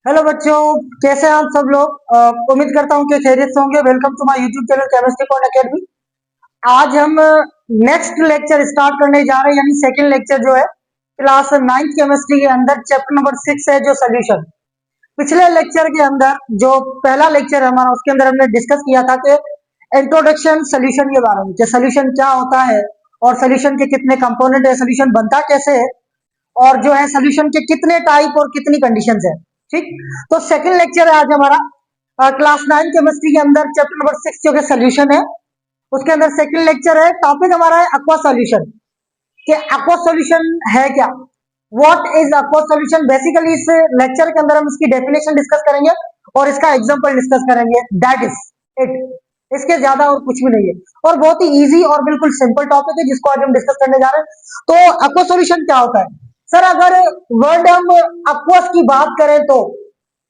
Hello बच्चों, कैसे हैं आप सब लोग। उम्मीद करता हूँ कि खैरियत से होंगे। Welcome to my YouTube channel chemistry point academy. आज हम नेक्स्ट लेक्चर स्टार्ट करने जा रहे हैं, यानी सेकंड लेक्चर जो है क्लास 9th केमिस्ट्री के अंदर चैप्टर नंबर 6 है जो सोल्यूशन। पिछले लेक्चर के अंदर जो पहला लेक्चर है हमारा, उसके अंदर हमने डिस्कस किया था कि इंट्रोडक्शन सोल्यूशन के बारे में, कि सोल्यूशन क्या होता है और सोल्यूशन के कितने कंपोनेंट है, सोल्यूशन बनता कैसे है, और जो है सोल्यूशन के कितने टाइप और कितनी कंडीशंस है। ठीक, तो सेकंड लेक्चर है आज हमारा क्लास 9 केमिस्ट्री के अंदर चैप्टर नंबर 6 जो कि सोल्यूशन है, उसके अंदर सेकंड लेक्चर है। टॉपिक हमारा है एक्वा सॉल्यूशन। कि एक्वा सॉल्यूशन है क्या, what is aqua solution. Basically इस लेक्चर के अंदर हम इसकी डेफिनेशन डिस्कस करेंगे और इसका एग्जांपल डिस्कस करेंगे। दैट इज इट, इसके ज्यादा और कुछ भी नहीं है, और बहुत ही इजी और बिल्कुल सिंपल टॉपिक है जिसको आज हम डिस्कस करने जा रहे हैं। तो एक्वा सॉल्यूशन क्या होता है सर? अगर वर्ड हम एक्वस की बात करें तो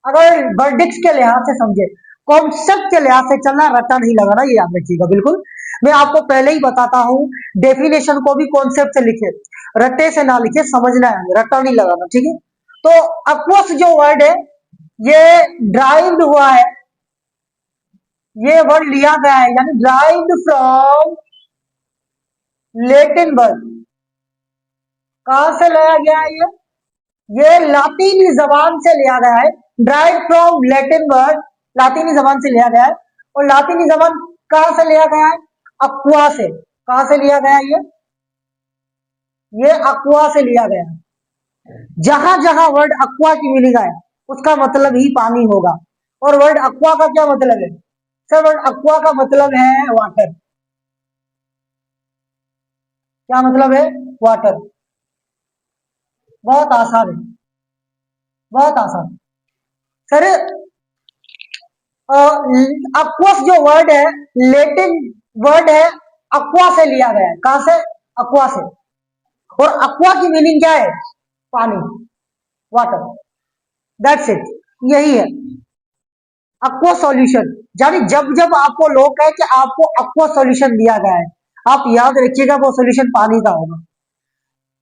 अगर वर्डिक्स के लिहाज से समझे, कॉन्सेप्ट के लिहाज से चलना, रट्टा नहीं लगाना, ये याद रखिएगा बिल्कुल। मैं आपको पहले ही बताता हूं, डेफिनेशन को भी कॉन्सेप्ट से लिखे, रट्टे से ना लिखे, समझना है, रट्टा नहीं लगाना, ठीक है। तो एक्वस जो वर्ड है ये ड्राइव्ड हुआ है, ये वर्ड लिया गया है, यानी ड्राइव्ड फ्रॉम लेटिन वर्ड। कहां से लाया गया है ये लातीनी जबान से लिया गया है। ड्राइव फ्रॉम लैटिन वर्ड, लातीनी जबान से लिया गया है। और लातीनी जबान कहां से लिया गया है? अक्वा से। कहां से लिया गया है ये अक्वा से लिया गया है। जहां जहां वर्ड अक्वा की मीनिंग है उसका मतलब ही पानी होगा। और वर्ड अक्वा का क्या मतलब है सर? वर्ड अक्वा का मतलब है वाटर। क्या मतलब है? वाटर। बहुत आसान है, बहुत आसान सर। अक्वस जो वर्ड है लेटिन वर्ड है, अक्वा से लिया गया है। कहां से? अक्वा से। और अक्वा की मीनिंग क्या है? पानी, वाटर। दैट्स इट, यही है अक्वा सॉल्यूशन। यानी जब जब आपको लोग कहे कि आपको अक्वा सॉल्यूशन दिया गया है, आप याद रखिएगा वो सॉल्यूशन पानी का होगा।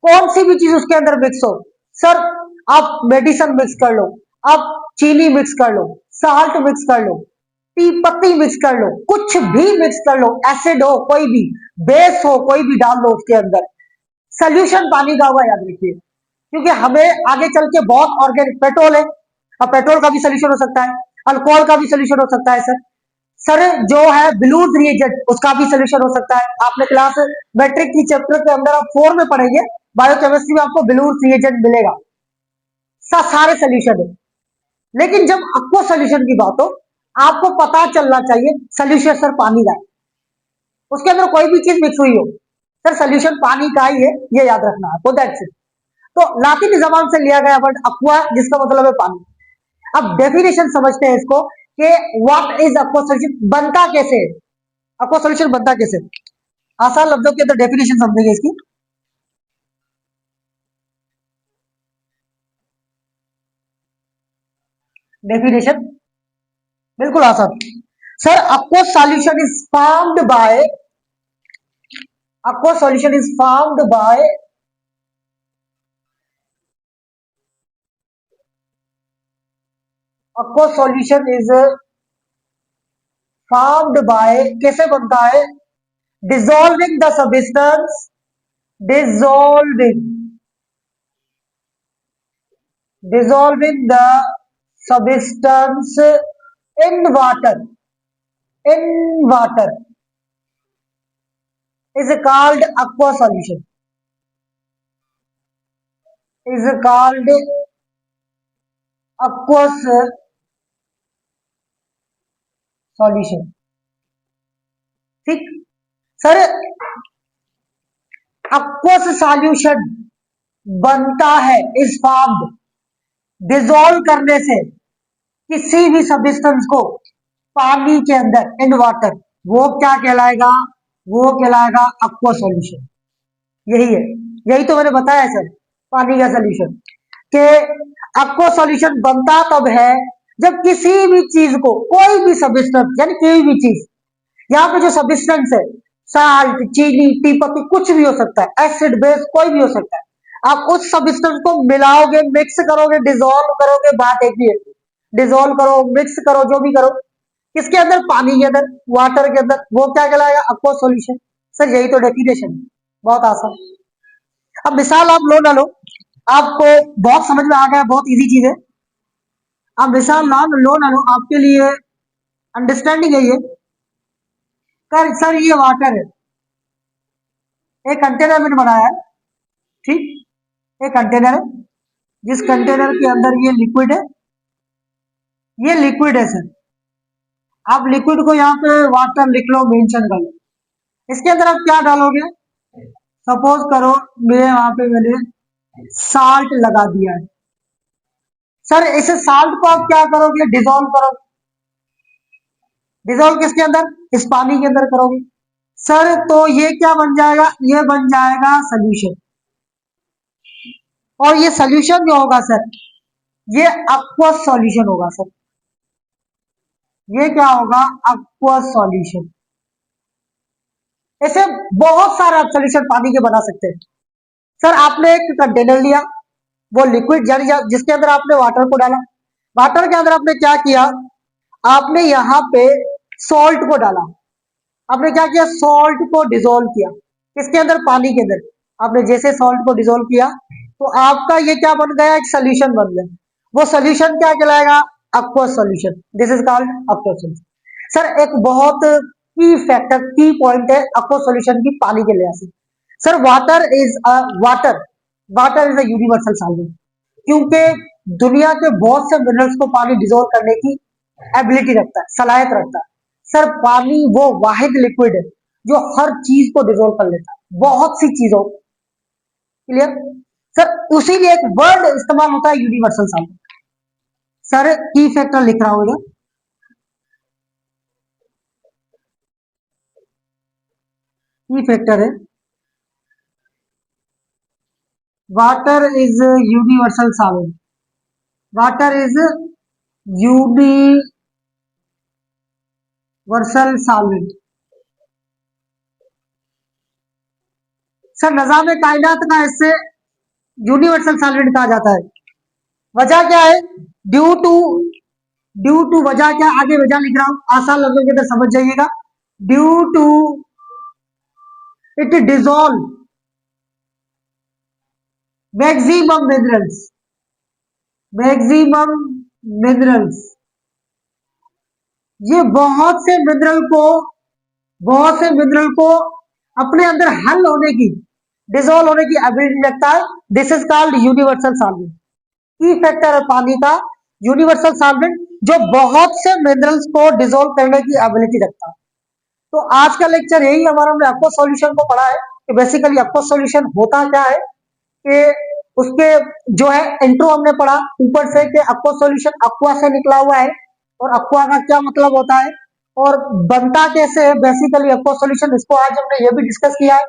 कौन सी भी चीज उसके अंदर मिक्स हो सर, आप मेडिसिन मिक्स कर लो, आप चीनी मिक्स कर लो, साल्ट मिक्स कर लो, टी पत्ती मिक्स कर लो, कुछ भी मिक्स कर लो, एसिड हो कोई भी, बेस हो कोई भी डाल दो उसके अंदर, सोल्यूशन पानी का होगा, याद रखिए। क्योंकि हमें आगे चल के बहुत ऑर्गेनिक पेट्रोल है, अब पेट्रोल का भी सोल्यूशन हो सकता है, अल्कोहल का भी सोल्यूशन हो सकता है सर। सर जो है ब्लूज रिएजेंट, उसका भी सोल्यूशन हो सकता है। आपने क्लास मैट्रिक की चैप्टर के अंदर आप 4 में पढ़ेंगे, बायोकेमिस्ट्री में आपको ब्लूज रिएजेंट मिलेगा। सारे सोल्यूशन है। लेकिन जब आपको सोल्यूशन की बात हो, आपको पता चलना चाहिए सोल्यूशन सर पानी का है, उसके अंदर कोई भी चीज मिक्स हुई हो सर, सोल्यूशन पानी का ही है, ये याद रखना है। That's it. तो लातीनी जबान से लिया गया वर्ड अक्वा, जिसका मतलब है पानी। अब डेफिनेशन समझते हैं इसको कि व्हाट इज अक्वा सॉल्यूशन, बनता कैसे है, अक्वा सॉल्यूशन बनता कैसे। आसान लफ्जों के अंदर डेफिनेशन समझेंगे इसकी। डेफिनेशन बिल्कुल आसान sir. Aqua solution is formed by, aqua solution is formed by aqua solution is formed by, कैसे बनता है? dissolving the substance, dissolving dissolving the substance in water, in water is called aqua solution, is called aqueous solution। ठीक sir, aqueous solution बनता है, is formed, dissolve करने से किसी भी सब्सटेंस को पानी के अंदर, इन वाटर, वो क्या कहलाएगा? वो कहलाएगा aqua सॉल्यूशन। यही है, यही तो मैंने बताया है सर, पानी का सॉल्यूशन। कि aqua सॉल्यूशन बनता तब है जब किसी भी चीज को, कोई भी सब्सटेंस, यानी कोई भी चीज, यहाँ पे जो सब्सटेंस है, साल्ट, चीनी, टी पत्ती, कुछ भी हो सकता है, एसिड, बेस, कोई भी हो सकता है, आप उस सब्सटेंस को मिलाओगे, मिक्स करोगे, डिजोल्व करोगे, बात एक ही है। डिजोल्व करो, मिक्स करो, जो भी करो, किसके अंदर? पानी के अंदर, वाटर के अंदर, वो क्या कहलाएगा? aqua solution. सर यही तो डेफिनेशन है, बहुत आसान। अब मिसाल आप लो ना लो, आपको बहुत समझ में आ गया, बहुत इजी चीज है। अब मिसाल लो ना लो, आपके लिए अंडरस्टैंडिंग है ये। कर सर ये वाटर है, एक कंटेनर मैंने बनाया है, ठीक, एक कंटेनर है, जिस कंटेनर के अंदर ये लिक्विड है, ये लिक्विड है सर। आप लिक्विड को यहाँ पे वाटर लिख लो, मेंशन कर लो। इसके अंदर आप क्या डालोगे? सपोज करो मेरे वहां पे मैंने साल्ट लगा दिया है। सर इस साल्ट को आप क्या करोगे? डिजोल्व करोगे। डिजोल्व किसके अंदर? इस पानी के अंदर करोगे। सर तो ये क्या बन जाएगा? ये बन जाएगा सोल्यूशन। और ये सोल्यूशन जो होगा सर, ये aqueous सॉल्यूशन होगा सर। ये क्या होगा? aqueous solution. ऐसे बहुत सारे आप सोल्यूशन पानी के बना सकते हैं। सर आपने एक कंटेनर लिया, वो लिक्विड यानी जिसके अंदर आपने वाटर को डाला, वाटर के अंदर आपने क्या किया? आपने यहाँ पे सॉल्ट को डाला। आपने क्या किया? सॉल्ट को डिजोल्व किया। किसके अंदर? पानी के अंदर। आपने जैसे सॉल्ट को डिजोल्व किया तो आपका ये क्या बन गया? एक सोल्यूशन बन गया। वो सोल्यूशन क्या कहलाएगा? aqueous solution. This is called aqueous solution. Sir एक बहुत की फैक्टर, की पॉइंट है aqueous सॉल्यूशन की पानी के लिहाज से। Sir water is a universal solvent, क्योंकि दुनिया के बहुत से मिनरल्स को पानी डिजोल्व करने की एबिलिटी रखता है, सलाहियत रखता है। सर पानी वो वाहिद लिक्विड है जो हर चीज को डिजोल्व कर लेता है, बहुत सी चीजों। क्लियर? सर उसी लिए एक वर्ड इस्तेमाल होता है, universal solvent. Sir key factor लिख रहा हूं इधर, की फैक्टर है water is universal solvent. Water is universal solvent. सर निजाम कायनात का इससे यूनिवर्सल सॉल्वेंट कहा जाता है। वजह क्या है? ड्यू टू वजह क्या? आगे वजह लिख रहा हूं, आसान लफ्जों के अंदर समझ जाइएगा। Due to it dissolve maximum minerals, maximum minerals. ये बहुत से मिनरल को अपने अंदर हल होने की, डिजोल्व होने की एबिलिटी रखता है। This is called universal solvent. की फैक्टर है पानी का यूनिवर्सल सॉल्वेंट, जो बहुत से मिनरल्स को डिजोल्व करने की एबिलिटी रखता है। तो आज का लेक्चर यही हमारा, हमने aqueous सॉल्यूशन को पढ़ा है कि बेसिकली aqueous सॉल्यूशन होता क्या है, कि उसके जो है इंट्रो हमने पढ़ा ऊपर से कि aqueous सॉल्यूशन aqua से निकला हुआ है, और aqua का क्या मतलब होता है और बनता कैसे है बेसिकली aqueous सॉल्यूशन, इसको आज हमने ये भी डिस्कस किया है।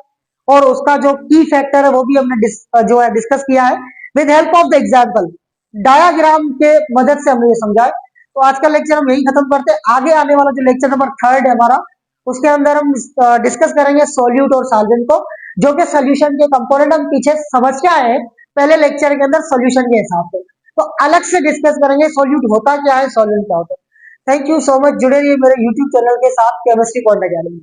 और उसका जो की फैक्टर है वो भी हमने जो है डिस्कस किया है with help of the example, diagram के मदद से हमने ये समझा है। तो आज का लेक्चर हम यही खत्म करते हैं। आगे आने वाला जो लेक्चर नंबर 3 है हमारा, उसके अंदर हम डिस्कस करेंगे सॉल्यूट और सॉल्वेंट को, जो कि सोल्यूशन के कंपोनेंट हम पीछे समझ के आए हैं पहले लेक्चर के अंदर सोल्यूशन के हिसाब से। तो अलग से डिस्कस करेंगे सॉल्यूट होता क्या है, सॉल्वेंट क्या होता है। थैंक यू सो मच, जुड़े रहिए मेरे यूट्यूब चैनल के साथ केमिस्ट्री पॉइंट अकेडमी।